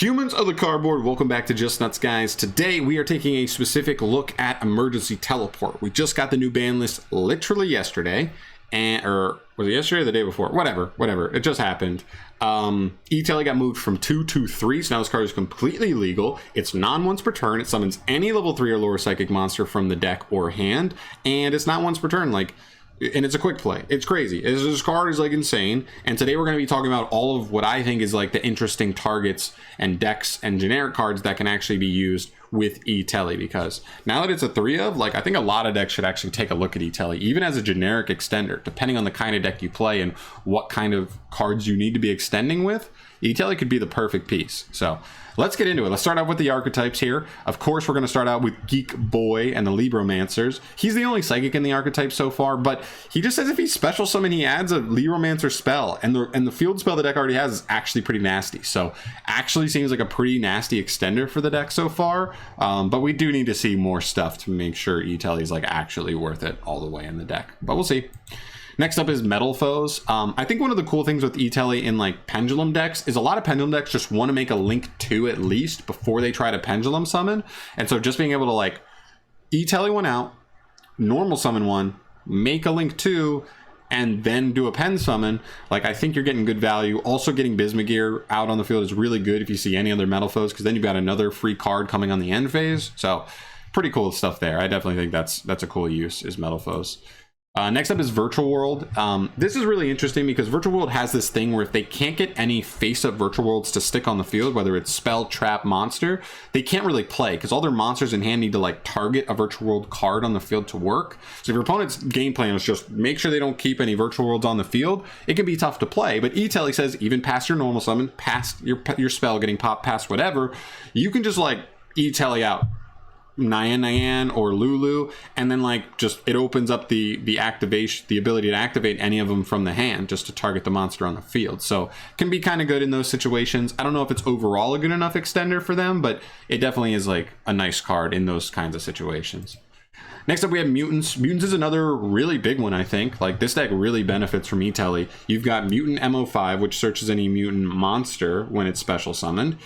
Humans of the cardboard, welcome back to Just Nuts, guys. Today we are taking a specific look at Emergency Teleport. We just got the new ban list literally yesterday, or was it yesterday or the day before? Whatever. It just happened. E-tele got moved from 2 to 3, so now this card is completely legal. It's non-once per turn. It summons any level 3 or lower psychic monster from the deck or hand, and it's not once per turn, and it's a quick play. It's crazy. This card is like insane. And today we're going to be talking about all of what I think is like the interesting targets and decks and generic cards that can actually be used with E-tele, because now that it's a 3 of, I think a lot of decks should actually take a look at E-tele, even as a generic extender, depending on the kind of deck you play and what kind of cards you need to be extending with. E-tele could be the perfect piece. So let's get into it. Let's start out with the archetypes here. Of course, we're going to start out with Geek Boy and the Libromancers. He's the only psychic in the archetype so far, but he just says if he special summon, he adds a Libromancer spell, and the field spell the deck already has is actually pretty nasty. So actually seems like a pretty nasty extender for the deck so far, but we do need to see more stuff to make sure E-tele is actually worth it all the way in the deck, but we'll see. Next up is Metal Foes. I think one of the cool things with E-tele in pendulum decks is a lot of pendulum decks just want to make a link 2 at least before they try to pendulum summon. And so just being able to E-tele one out, normal summon one, make a link 2, and then do a pen summon, I think you're getting good value. Also getting Bismugear out on the field is really good if you see any other Metal Foes, because then you've got another free card coming on the end phase. So pretty cool stuff there. I definitely think that's a cool use, is Metal Foes. Next up is Virtual World. This is really interesting because Virtual World has this thing where if they can't get any face-up Virtual Worlds to stick on the field, whether it's spell, trap, monster, they can't really play because all their monsters in hand need to target a Virtual World card on the field to work. So if your opponent's game plan is just make sure they don't keep any Virtual Worlds on the field, it can be tough to play. But E-tele says even past your normal summon, past your spell getting popped, past whatever, you can just E-tele out Nyan or Lulu, and then just it opens up the activation, the ability to activate any of them from the hand just to target the monster on the field. So can be kind of good in those situations. I don't know if it's overall a good enough extender for them, but it definitely is a nice card in those kinds of situations. Next up, we have Mutants. Mutants is another really big one, I think. This deck really benefits from E-tele. You've got Mutant MO5, which searches any mutant monster when it's special summoned.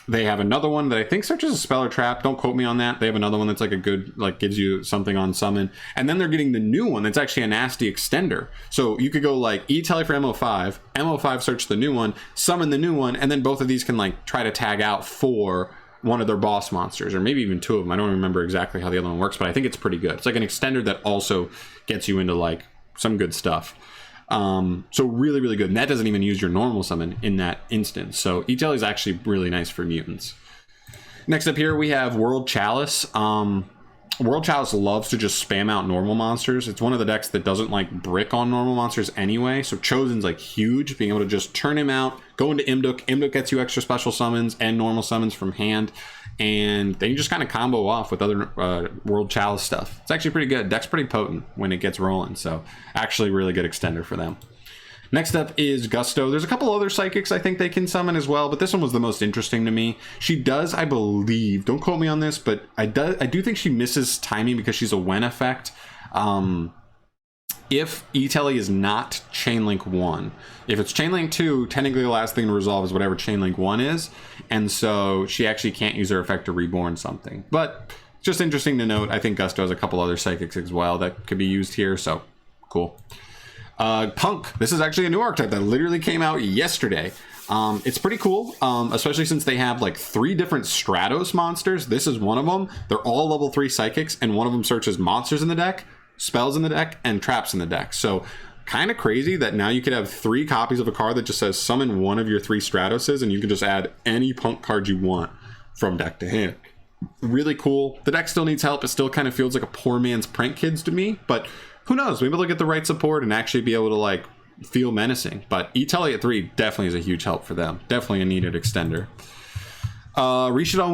They have another one that I think searches a spell or trap. Don't quote me on that. They have another one that's a good, gives you something on summon. And then they're getting the new one that's actually a nasty extender. So you could go E-tele for MO5, MO5 search the new one, summon the new one, and then both of these can try to tag out for one of their boss monsters, or maybe even 2 of them. I don't remember exactly how the other one works, but I think it's pretty good. It's an extender that also gets you into some good stuff. So really, really good. And that doesn't even use your normal summon in that instance. So E-tele is actually really nice for mutants. Next up here, we have World Chalice. World Chalice loves to just spam out normal monsters. It's one of the decks that doesn't brick on normal monsters anyway. So Chosen's huge, being able to just turn him out, go into Imduk. Imduk gets you extra special summons and normal summons from hand. And then you just kind of combo off with other World Chalice stuff. It's actually pretty good. Deck's pretty potent when it gets rolling. So actually really good extender for them. Next up is Gusto. There's a couple other psychics I think they can summon as well, but this one was the most interesting to me. She does, I believe, don't quote me on this, but I do think she misses timing because she's a when effect. If E-tele is not Chainlink 1. If it's Chainlink 2, technically the last thing to resolve is whatever Chainlink 1 is, and so she actually can't use her effect to reborn something. But just interesting to note, I think Gusto has a couple other psychics as well that could be used here, so cool. Punk. This is actually a new archetype that literally came out yesterday. It's pretty cool, especially since they have 3 different Stratos monsters. This is one of them. They're all level 3 psychics, and one of them searches monsters in the deck, spells in the deck, and traps in the deck. So kind of crazy that now you could have 3 copies of a card that just says summon one of your 3 Stratoses, and you can just add any Punk card you want from deck to hand. Really cool. The deck still needs help. It still kind of feels like a poor man's Prank Kids to me, but who knows? Maybe they'll get the right support and actually be able to feel menacing. But E-tele at 3 definitely is a huge help for them. Definitely a needed extender. Rishido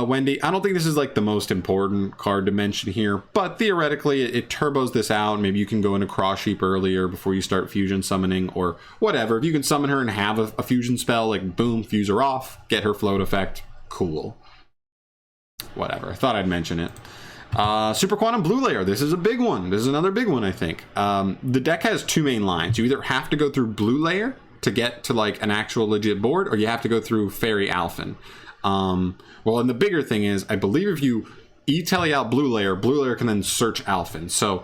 Wendy. I don't think this is the most important card to mention here, but theoretically it turbos this out. Maybe you can go into Cross Sheep earlier before you start fusion summoning or whatever. If you can summon her and have a fusion spell, boom, fuse her off, get her float effect, cool. Whatever. I thought I'd mention it. Super Quantum Blue Layer. This is a big one. This is another big one, I think. The deck has 2 main lines. You either have to go through Blue Layer to get to like an actual legit board, or you have to go through Fairy Alphen. Well, and the bigger thing is, I believe if you E-tele out Blue Layer can then search Alphen. So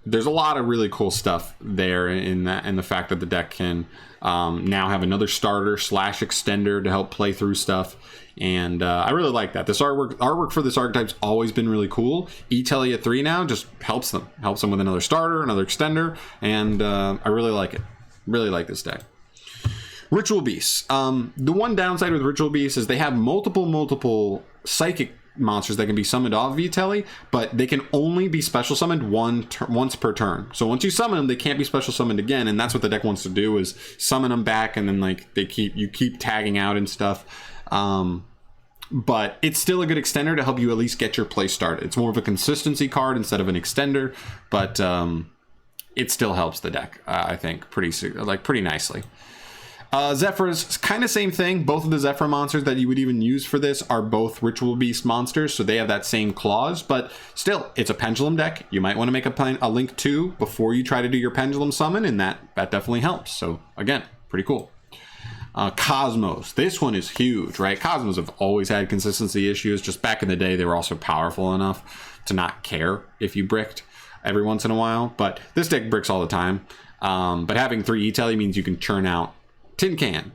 there's a lot of really cool stuff there in that, and the fact that the deck can now have another starter / extender to help play through stuff. And I really like that. This artwork for this archetype's always been really cool. E-tele at 3 now just helps them with another starter, another extender, and I really like it. Really like this deck. Ritual Beasts. The one downside with Ritual Beasts is they have multiple psychic monsters that can be summoned off of E-tele, but they can only be special summoned once per turn. So once you summon them, they can't be special summoned again, and that's what the deck wants to do, is summon them back, and then like you keep tagging out and stuff. But it's still a good extender to help you at least get your play started. It's more of a consistency card instead of an extender, but it still helps the deck, I think, pretty nicely. Zephyrs, kind of same thing. Both of the Zephyr monsters that you would even use for this are both Ritual Beast monsters, so they have that same clause, but still, it's a pendulum deck. You might want to make a Link 2 before you try to do your pendulum summon, and that definitely helps. So again, pretty cool. Cosmos. This one is huge, right? Cosmos have always had consistency issues. Just back in the day, they were also powerful enough to not care if you bricked every once in a while, but this deck bricks all the time. But having 3 E-tele means you can churn out Tin Can,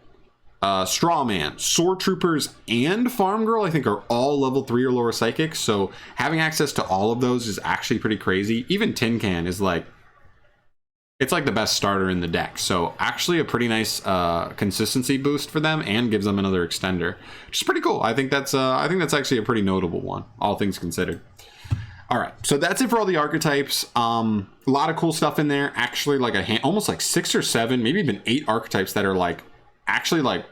Straw Man, Sword Troopers, and Farm Girl, I think, are all level 3 or lower psychics. So having access to all of those is actually pretty crazy. Even Tin Can is like, it's like the best starter in the deck. So actually a pretty nice consistency boost for them, and gives them another extender, which is pretty cool. I think that's actually a pretty notable one, all things considered. All right, so that's it for all the archetypes. A lot of cool stuff in there. Actually, like almost like 6 or 7, maybe even 8 archetypes that are like, actually like,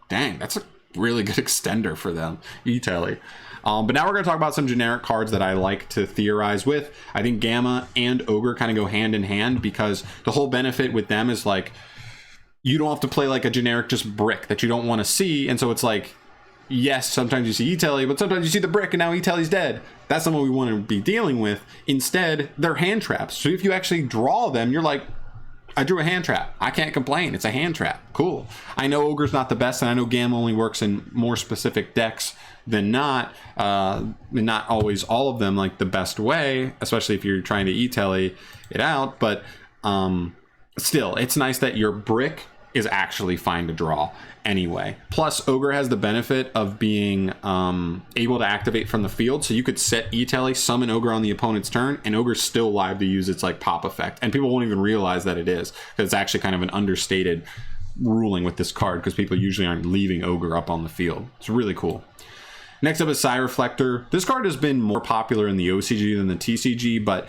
dang, that's a really good extender for them, E-tele. But now we're going to talk about some generic cards that I like to theorize with. I think Gamma and Ogre kind of go hand in hand, because the whole benefit with them is like, you don't have to play like a generic just brick that you don't want to see. And so it's like, yes, sometimes you see E-tele, but sometimes you see the brick and now E-tele's dead. That's not what we want to be dealing with. Instead, they're hand traps. So if you actually draw them, you're like, I drew a hand trap. I can't complain. It's a hand trap. Cool. I know Ogre's not the best, and I know Gamma only works in more specific decks than not. Not always all of them like the best way, especially if you're trying to E-tele it out. But still, it's nice that your brick is actually fine to draw anyway. Plus, Ogre has the benefit of being able to activate from the field, so you could set E-tele, summon Ogre on the opponent's turn, and Ogre's still live to use its like pop effect, and people won't even realize that it is, because it's actually kind of an understated ruling with this card, because people usually aren't leaving Ogre up on the field. It's really cool. Next up is Psy Reflector. This card has been more popular in the OCG than the TCG, but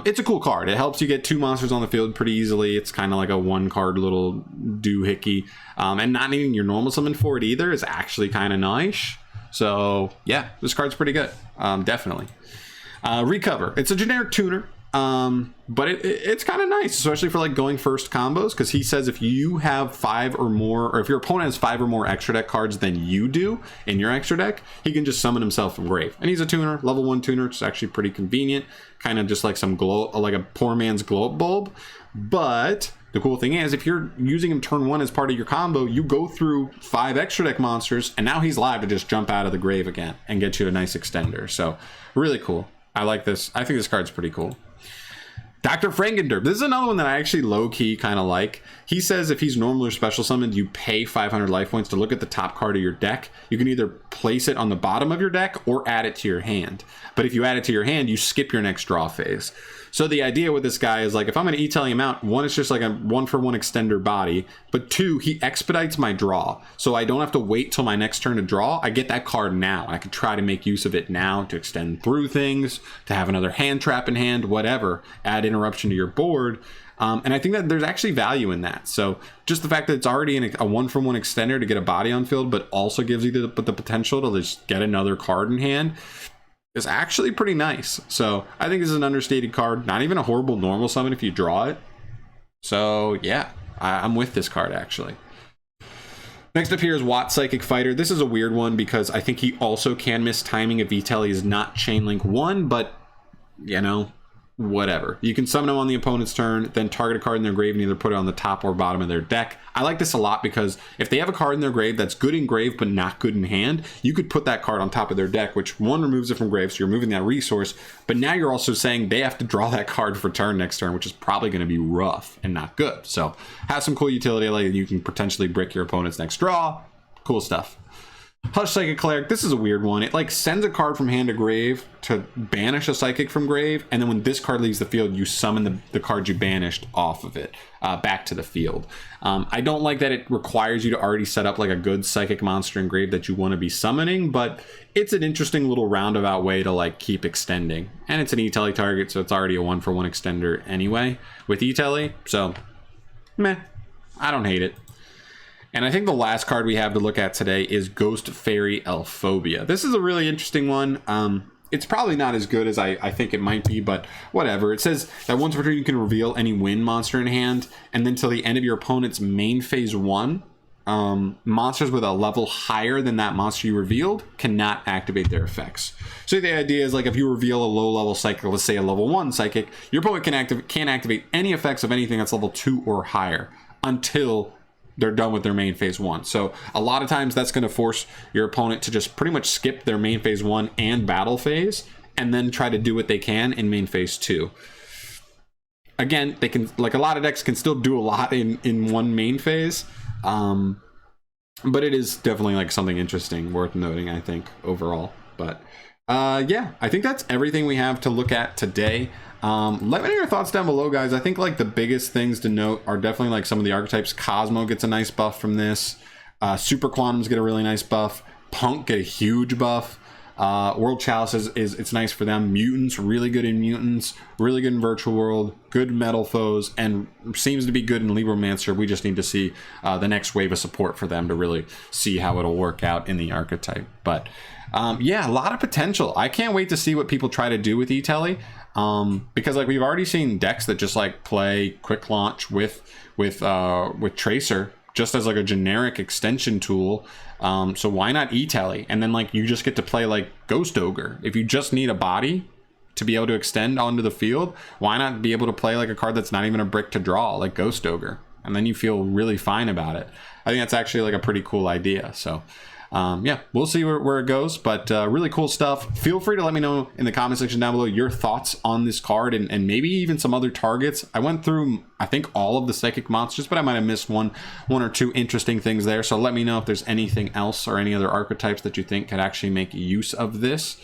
it's a cool card. It helps you get 2 monsters on the field pretty easily. It's kind of like a 1-card little doohickey. And not needing your normal summon for it either is actually kind of nice. So yeah, this card's pretty good, definitely. Recover. It's a generic tuner. But it's kind of nice, especially for like going first combos, because he says if you have 5 or more, or if your opponent has 5 or more extra deck cards than you do in your extra deck, he can just summon himself from grave. And he's a tuner, level 1 tuner. It's actually pretty convenient, kind of just like some like a poor man's glow up bulb. But the cool thing is, if you're using him turn 1 as part of your combo, you go through 5 extra deck monsters, and now he's live to just jump out of the grave again and get you a nice extender. So really cool. I like this. I think this card's pretty cool. Dr. Frankenderp. This is another one that I actually low-key kind of like. He says if he's normal or special summoned, you pay 500 life points to look at the top card of your deck. You can either place it on the bottom of your deck or add it to your hand. But if you add it to your hand, you skip your next draw phase. So the idea with this guy is like, if I'm going to E-tele him out, 1, it's just like a 1-for-1 extender body, but 2, he expedites my draw. So I don't have to wait till my next turn to draw. I get that card now. I can try to make use of it now to extend through things, to have another hand trap in hand, whatever, add interruption to your board. And I think that there's actually value in that. So just the fact that it's already in a 1-for-1 extender to get a body on field, but also gives you the potential to just get another card in hand, is actually pretty nice. So I think this is an understated card. Not even a horrible normal summon if you draw it. So yeah, I'm with this card actually. Next up here is Watt Psychic Fighter. This is a weird one because I think he also can miss timing if E-tele is not Chain Link 1, but you know, whatever. You can summon them on the opponent's turn, then target a card in their grave and either put it on the top or bottom of their deck. I like this a lot because if they have a card in their grave that's good in grave but not good in hand, you could put that card on top of their deck, which one, removes it from grave, so you're removing that resource, but now you're also saying they have to draw that card for turn next turn, which is probably going to be rough and not good. So have some cool utility, like you can potentially brick your opponent's next draw. Cool stuff. Hush Psychic Cleric, this is a weird one. It like sends a card from hand to grave to banish a psychic from grave, and then when this card leaves the field, you summon the card you banished off of it back to the field. I don't like that it requires you to already set up like a good psychic monster in grave that you want to be summoning, but it's an interesting little roundabout way to like keep extending. And it's an E-tele target, so it's already a 1-for-1 extender anyway with E-tele, so meh, I don't hate it. And I think the last card we have to look at today is Ghost Fairy Elphobia. This is a really interesting one. It's probably not as good as I think it might be, but whatever. It says that once per turn you can reveal any win monster in hand, and then till the end of your opponent's main phase 1, monsters with a level higher than that monster you revealed cannot activate their effects. So the idea is like if you reveal a low level psychic, let's say a level 1 psychic, your opponent can't activate any effects of anything that's level 2 or higher until they're done with their main phase 1. So a lot of times that's going to force your opponent to just pretty much skip their main phase 1 and battle phase and then try to do what they can in main phase 2. Again, they can, like a lot of decks can still do a lot in one main phase, but it is definitely like something interesting worth noting, I think, overall. But yeah, I think that's everything we have to look at today. Let me know your thoughts down below, guys. I think like the biggest things to note are definitely like some of the archetypes. Cosmo gets a nice buff from this. Super Quantums get a really nice buff. Punk get a huge buff. World Chalice it's nice for them. Mutants, really good in Mutants. Really good in Virtual World. Good Metal Foes. And seems to be good in Libromancer. We just need to see the next wave of support for them to really see how it'll work out in the archetype. But yeah, a lot of potential. I can't wait to see what people try to do with E-tele. Because like we've already seen decks that just like play quick launch with Tracer just as like a generic extension tool. So why not E-tele? And then like you just get to play like Ghost Ogre. If you just need a body to be able to extend onto the field, why not be able to play like a card that's not even a brick to draw, like Ghost Ogre? And then you feel really fine about it. I think that's actually like a pretty cool idea. So yeah, we'll see where it goes, but really cool stuff. Feel free to let me know in the comment section down below your thoughts on this card and maybe even some other targets. I went through, I think, all of the psychic monsters, but I might have missed one or two interesting things there. So let me know if there's anything else or any other archetypes that you think could actually make use of this.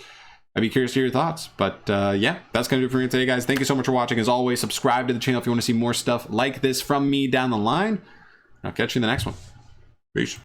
I'd be curious to hear your thoughts. But yeah, that's going to do it for me today, guys. Thank you so much for watching. As always, subscribe to the channel if you want to see more stuff like this from me down the line. I'll catch you in the next one. Peace.